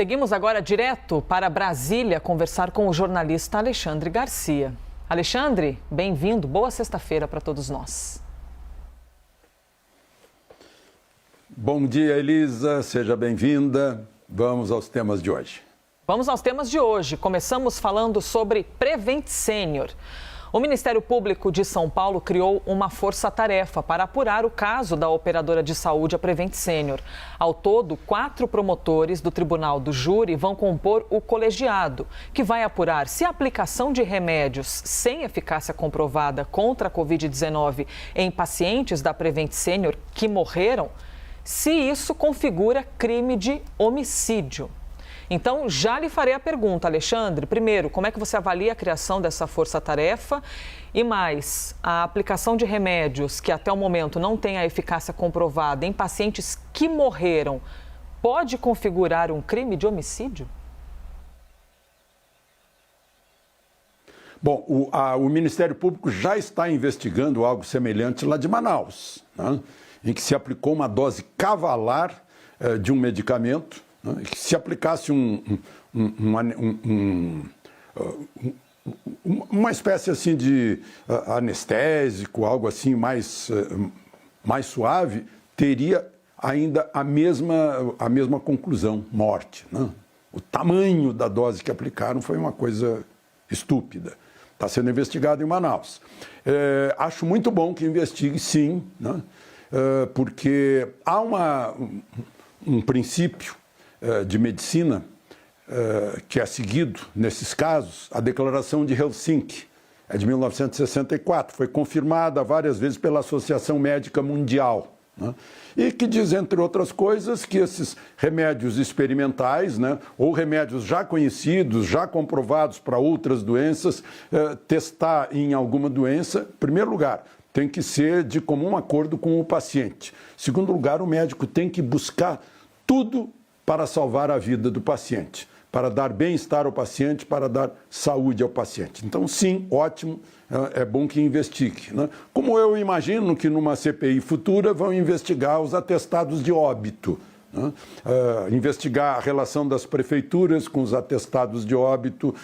Seguimos agora direto para Brasília conversar com o jornalista Alexandre Garcia. Alexandre, bem-vindo. Boa sexta-feira para todos nós. Bom dia, Elisa. Seja bem-vinda. Vamos aos temas de hoje. Vamos aos temas de hoje. Começamos falando sobre Prevent Senior. O Ministério Público de São Paulo criou uma força-tarefa para apurar o caso da operadora de saúde, a Prevent Senior. Ao todo, 4 promotores do Tribunal do Júri vão compor o colegiado, que vai apurar se a aplicação de remédios sem eficácia comprovada contra a Covid-19 em pacientes da Prevent Senior que morreram, se isso configura crime de homicídio. Então, já lhe farei a pergunta, Alexandre. Primeiro, como é que você avalia a criação dessa força-tarefa? E mais, a aplicação de remédios que até o momento não têm a eficácia comprovada em pacientes que morreram, pode configurar um crime de homicídio? Bom, o Ministério Público já está investigando algo semelhante lá de Manaus, né, em que se aplicou uma dose cavalar de um medicamento. Se aplicasse uma espécie assim de anestésico, algo assim mais suave, teria ainda a mesma conclusão, morte, né? O tamanho da dose que aplicaram foi uma coisa estúpida. Está sendo investigado em Manaus. Acho muito bom que investigue, sim, né? Porque há um princípio de medicina que é seguido nesses casos, a Declaração de Helsinki, é de 1964, foi confirmada várias vezes pela Associação Médica Mundial, né? E que diz, entre outras coisas, que esses remédios experimentais, né, ou remédios já conhecidos, já comprovados para outras doenças, testar em alguma doença, em primeiro lugar, tem que ser de comum acordo com o paciente. Em segundo lugar, o médico tem que buscar tudo para salvar a vida do paciente, para dar bem-estar ao paciente, para dar saúde ao paciente. Então, sim, ótimo, é bom que investigue, né? Como eu imagino que numa CPI futura vão investigar os atestados de óbito, né? Investigar a relação das prefeituras com os atestados de óbito,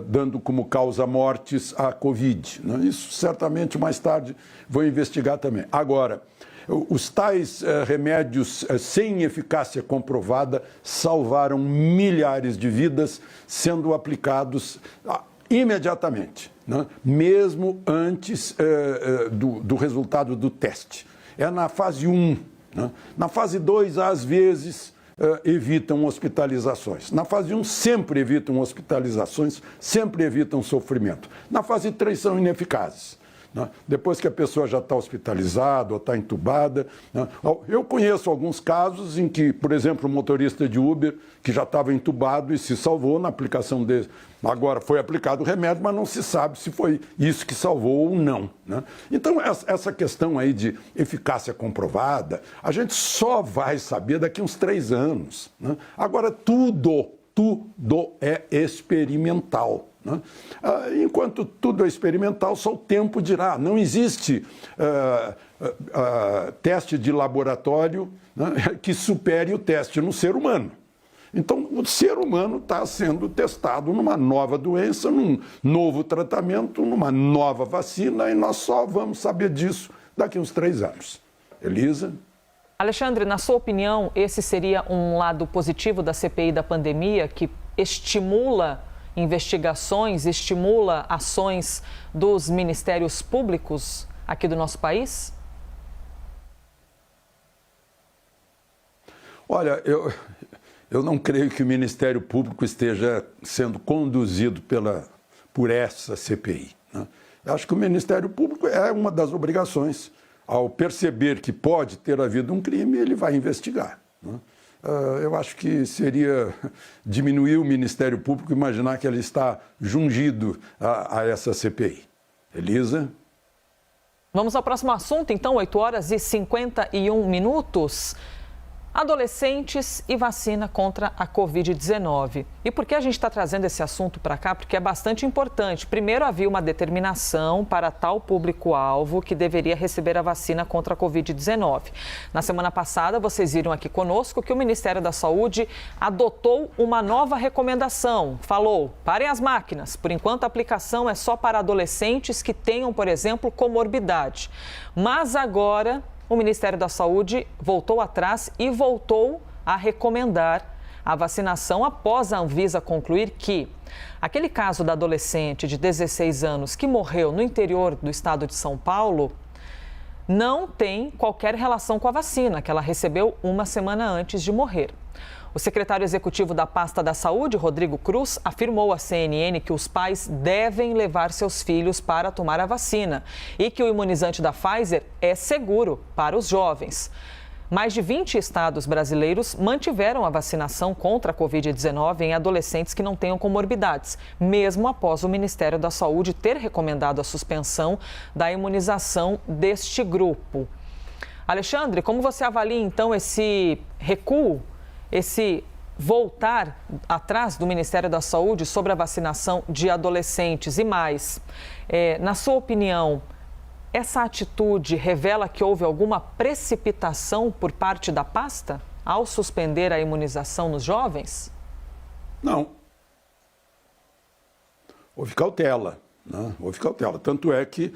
dando como causa mortes a Covid, né? Isso certamente mais tarde vão investigar também. Agora, os tais remédios sem eficácia comprovada salvaram milhares de vidas sendo aplicados imediatamente, né? Mesmo antes do resultado do teste. É na fase 1. Né? Na fase 2, às vezes, evitam hospitalizações. Na fase 1, sempre evitam hospitalizações, sempre evitam sofrimento. Na fase 3, são ineficazes. Depois que a pessoa já está hospitalizada ou está entubada. Eu conheço alguns casos em que, por exemplo, um motorista de Uber que já estava entubado e se salvou na aplicação dele. Agora foi aplicado o remédio, mas não se sabe se foi isso que salvou ou não, né? Então, essa questão aí de eficácia comprovada, a gente só vai saber daqui a uns 3 anos, né? Agora, tudo é experimental, né? Enquanto tudo é experimental, só o tempo dirá. Não existe teste de laboratório, né, que supere o teste no ser humano. Então, o ser humano está sendo testado numa nova doença, num novo tratamento, numa nova vacina, e nós só vamos saber disso daqui a uns 3 anos. Elisa? Alexandre, na sua opinião, esse seria um lado positivo da CPI da pandemia, que estimula investigações, estimula ações dos ministérios públicos aqui do nosso país? Olha, eu não creio que o Ministério Público esteja sendo conduzido por essa CPI, né? Eu acho que o Ministério Público é uma das obrigações. Ao perceber que pode ter havido um crime, ele vai investigar, né? Eu acho que seria diminuir o Ministério Público, imaginar que ele está jungido a essa CPI. Elisa? Vamos ao próximo assunto, então, 8h51. Adolescentes e vacina contra a Covid-19. E por que a gente está trazendo esse assunto para cá? Porque é bastante importante. Primeiro, havia uma determinação para tal público-alvo que deveria receber a vacina contra a Covid-19. Na semana passada, vocês viram aqui conosco que o Ministério da Saúde adotou uma nova recomendação. Falou, parem as máquinas. Por enquanto, a aplicação é só para adolescentes que tenham, por exemplo, comorbidade. Mas agora, o Ministério da Saúde voltou atrás e voltou a recomendar a vacinação após a Anvisa concluir que aquele caso da adolescente de 16 anos que morreu no interior do estado de São Paulo não tem qualquer relação com a vacina que ela recebeu uma semana antes de morrer. O secretário executivo da pasta da Saúde, Rodrigo Cruz, afirmou à CNN que os pais devem levar seus filhos para tomar a vacina e que o imunizante da Pfizer é seguro para os jovens. Mais de 20 estados brasileiros mantiveram a vacinação contra a Covid-19 em adolescentes que não tenham comorbidades, mesmo após o Ministério da Saúde ter recomendado a suspensão da imunização deste grupo. Alexandre, como você avalia então esse recuo, esse voltar atrás do Ministério da Saúde sobre a vacinação de adolescentes e mais? Na sua opinião, essa atitude revela que houve alguma precipitação por parte da pasta ao suspender a imunização nos jovens? Não. Houve cautela, né? Houve cautela. Tanto é que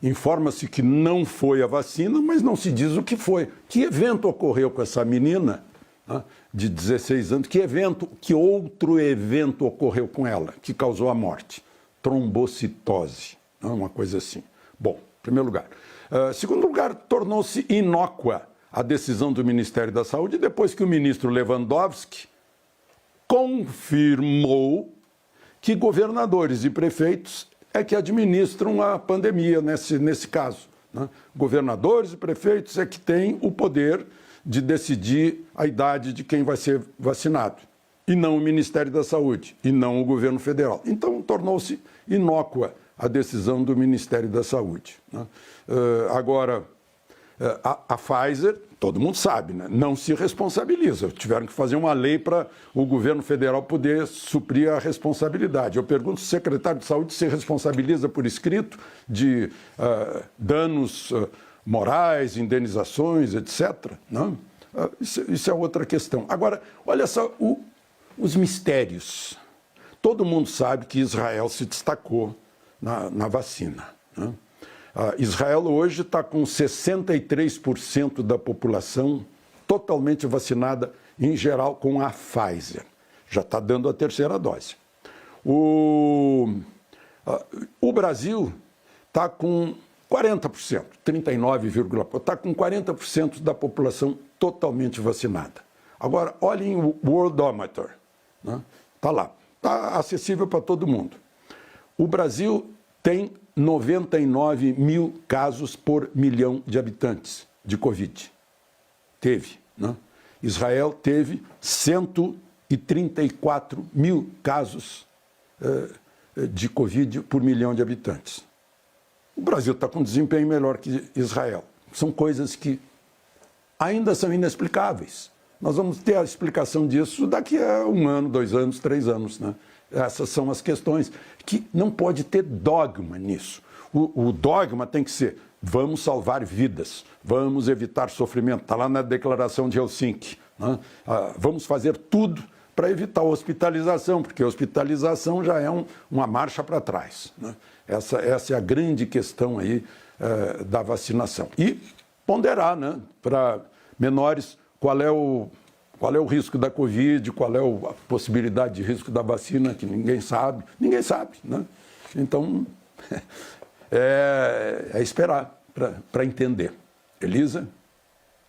informa-se que não foi a vacina, mas não se diz o que foi. Que evento ocorreu com essa menina, né, de 16 anos? Que outro evento ocorreu com ela que causou a morte? Trombocitose, né? Uma coisa assim. Bom, em primeiro lugar. Segundo lugar, tornou-se inócua a decisão do Ministério da Saúde depois que o ministro Lewandowski confirmou que governadores e prefeitos é que administram a pandemia nesse caso, né? Governadores e prefeitos é que têm o poder de decidir a idade de quem vai ser vacinado, e não o Ministério da Saúde, e não o governo federal. Então, tornou-se inócua a decisão do Ministério da Saúde, né? Agora, a Pfizer, todo mundo sabe, né? Não se responsabiliza. Tiveram que fazer uma lei para o governo federal poder suprir a responsabilidade. Eu pergunto se o secretário de Saúde se responsabiliza por escrito de danos morais, indenizações, etc. Não? Isso é outra questão. Agora, olha só os mistérios. Todo mundo sabe que Israel se destacou na vacina, né? Israel hoje está com 63% da população totalmente vacinada, em geral, com a Pfizer. Já está dando a terceira dose. O Brasil está com 40%, 39,4%, está com 40% da população totalmente vacinada. Agora, olhem o Worldometer, né? Está lá, está acessível para todo mundo. O Brasil tem 99 mil casos por milhão de habitantes de Covid. Teve, né? Israel teve 134 mil casos de Covid por milhão de habitantes. O Brasil está com desempenho melhor que Israel. São coisas que ainda são inexplicáveis. Nós vamos ter a explicação disso daqui a 1 ano, 2 anos, 3 anos, né? Essas são as questões que não pode ter dogma nisso. O dogma tem que ser: vamos salvar vidas, vamos evitar sofrimento. Está lá na Declaração de Helsinki, né? Vamos fazer tudo para evitar a hospitalização, porque a hospitalização já é uma marcha para trás, né? Essa é a grande questão aí da vacinação. E ponderar, né, para menores qual é o risco da Covid, qual é a possibilidade de risco da vacina, que ninguém sabe, né? Então, é esperar para entender. Elisa?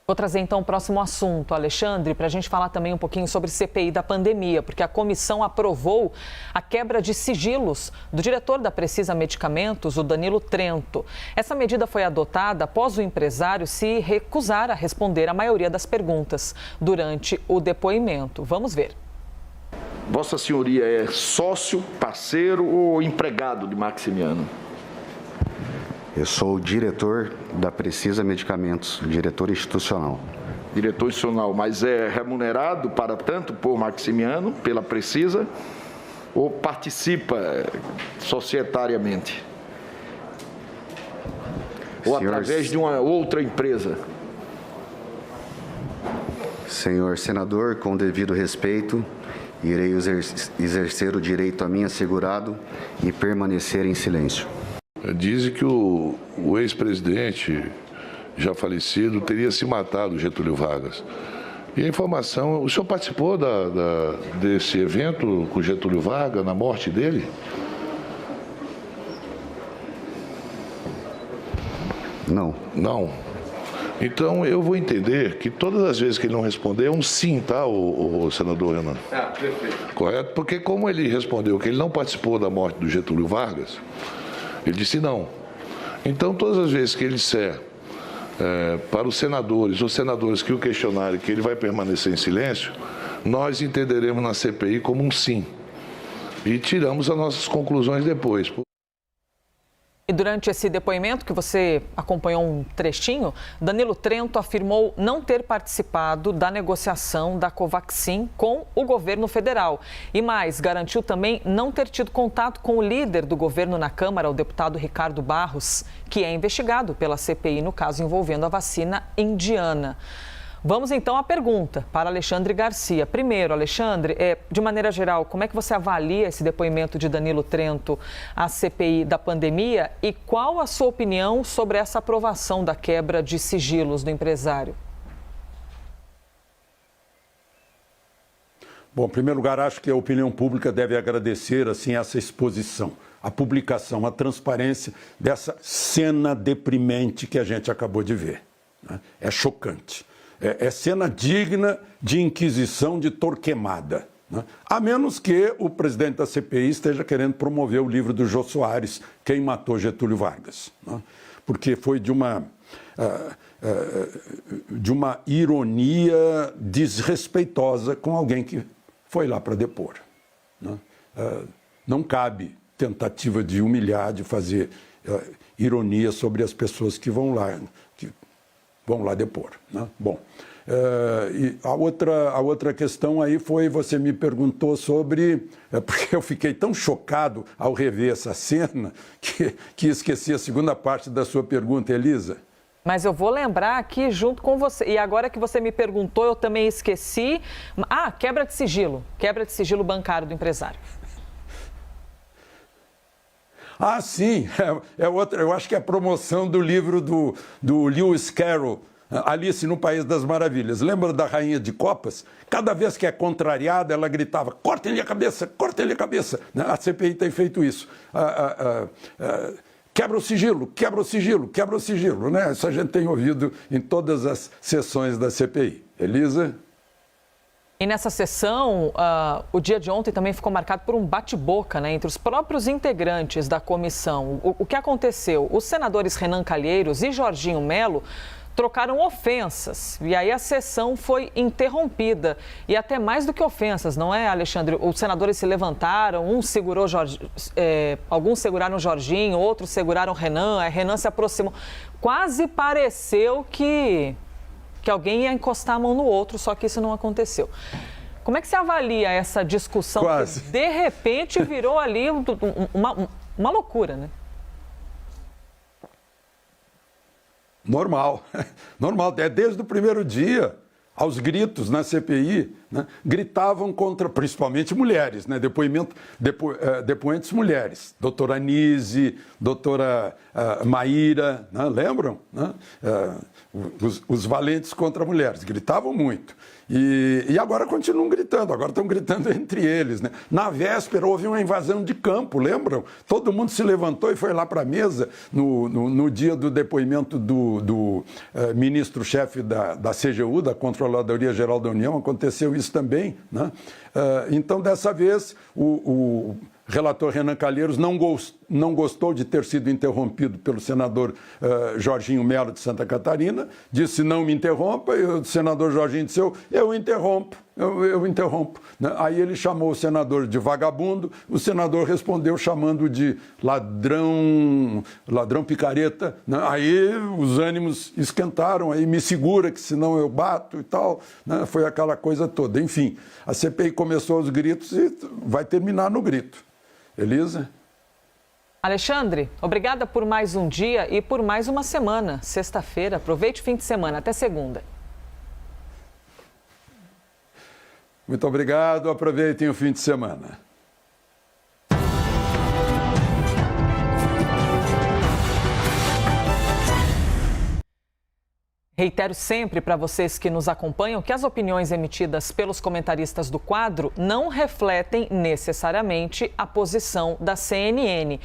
Vou trazer então o próximo assunto, Alexandre, para a gente falar também um pouquinho sobre CPI da pandemia, porque a comissão aprovou a quebra de sigilos do diretor da Precisa Medicamentos, o Danilo Trento. Essa medida foi adotada após o empresário se recusar a responder a maioria das perguntas durante o depoimento. Vamos ver. Vossa Senhoria é sócio, parceiro ou empregado de Maximiano? Eu sou o diretor da Precisa Medicamentos, diretor institucional. diretor institucional, mas é remunerado para tanto por Maximiano, pela Precisa, ou participa societariamente? Ou através de uma outra empresa? Senhor senador, com devido respeito, irei exercer o direito a mim assegurado e permanecer em silêncio. Dizem que o ex-presidente, já falecido, teria se matado, Getúlio Vargas. E a informação, o senhor participou desse evento com Getúlio Vargas, na morte dele? Não. Não. Então, eu vou entender que todas as vezes que ele não responder, é um sim, tá, o senador Renan? Perfeito. Correto? Porque como ele respondeu que ele não participou da morte do Getúlio Vargas, ele disse não. Então, todas as vezes que ele disser para os senadores ou senadores que o questionarem que ele vai permanecer em silêncio, nós entenderemos na CPI como um sim. E tiramos as nossas conclusões depois. E durante esse depoimento, que você acompanhou um trechinho, Danilo Trento afirmou não ter participado da negociação da Covaxin com o governo federal. E mais, garantiu também não ter tido contato com o líder do governo na Câmara, o deputado Ricardo Barros, que é investigado pela CPI no caso envolvendo a vacina indiana. Vamos então à pergunta para Alexandre Garcia. Primeiro, Alexandre, de maneira geral, como é que você avalia esse depoimento de Danilo Trento à CPI da pandemia e qual a sua opinião sobre essa aprovação da quebra de sigilos do empresário? Bom, em primeiro lugar, acho que a opinião pública deve agradecer assim, essa exposição, a publicação, a transparência dessa cena deprimente que a gente acabou de ver, né? É chocante. É cena digna de inquisição de Torquemada, né? A menos que o presidente da CPI esteja querendo promover o livro do Jô Soares, Quem Matou Getúlio Vargas, né? Porque foi de uma ironia desrespeitosa com alguém que foi lá para depor, né? Não cabe tentativa de humilhar, de fazer ironia sobre as pessoas que vão lá depor, né? Bom, e a outra questão aí foi, você me perguntou sobre, porque eu fiquei tão chocado ao rever essa cena que esqueci a segunda parte da sua pergunta, Elisa. Mas eu vou lembrar aqui junto com você, e agora que você me perguntou, eu também esqueci. Quebra de sigilo bancário do empresário. Sim, outra. Eu acho que é a promoção do livro do Lewis Carroll, Alice no País das Maravilhas. Lembra da Rainha de Copas? Cada vez que é contrariada, ela gritava, cortem-lhe a cabeça, cortem-lhe a cabeça. A CPI tem feito isso. Quebra o sigilo, quebra o sigilo, quebra o sigilo, né? Isso a gente tem ouvido em todas as sessões da CPI. Elisa? E nessa sessão, o dia de ontem também ficou marcado por um bate-boca, né, entre os próprios integrantes da comissão. O que aconteceu? Os senadores Renan Calheiros e Jorginho Melo trocaram ofensas e aí a sessão foi interrompida. E até mais do que ofensas, não é, Alexandre? Os senadores se levantaram, alguns seguraram o Jorginho, outros seguraram o Renan, a Renan se aproximou. Quase pareceu que alguém ia encostar a mão no outro, só que isso não aconteceu. Como é que você avalia essa discussão Quase. que de repente virou ali uma loucura, né? Normal, desde o primeiro dia, aos gritos na CPI, né? Gritavam contra, principalmente mulheres, né? Depoentes mulheres, doutora Anise, doutora Maíra, né? Lembram? Né? Os valentes contra mulheres, gritavam muito. E agora continuam gritando, agora estão gritando entre eles, né? Na véspera houve uma invasão de campo, lembram? Todo mundo se levantou e foi lá para a mesa no dia do depoimento do ministro-chefe da CGU, da Controladoria Geral da União, aconteceu isso também, né? Então, dessa vez, relator Renan Calheiros não gostou de ter sido interrompido pelo senador Jorginho Melo de Santa Catarina, disse não me interrompa, e o senador Jorginho disse eu interrompo. Eu interrompo. Aí ele chamou o senador de vagabundo, o senador respondeu chamando de ladrão picareta. Aí os ânimos esquentaram, aí me segura que senão eu bato e tal. Foi aquela coisa toda. Enfim, a CPI começou aos gritos e vai terminar no grito. Elisa? Alexandre, obrigada por mais um dia e por mais uma semana. Sexta-feira, aproveite o fim de semana. Até segunda. Muito obrigado, aproveitem o fim de semana. Reitero sempre para vocês que nos acompanham que as opiniões emitidas pelos comentaristas do quadro não refletem necessariamente a posição da CNN.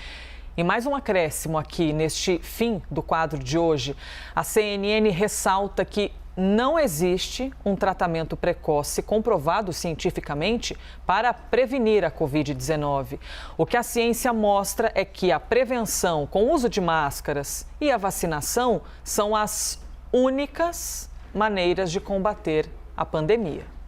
E mais um acréscimo aqui neste fim do quadro de hoje. A CNN ressalta que não existe um tratamento precoce comprovado cientificamente para prevenir a Covid-19. O que a ciência mostra é que a prevenção com o uso de máscaras e a vacinação são as únicas maneiras de combater a pandemia.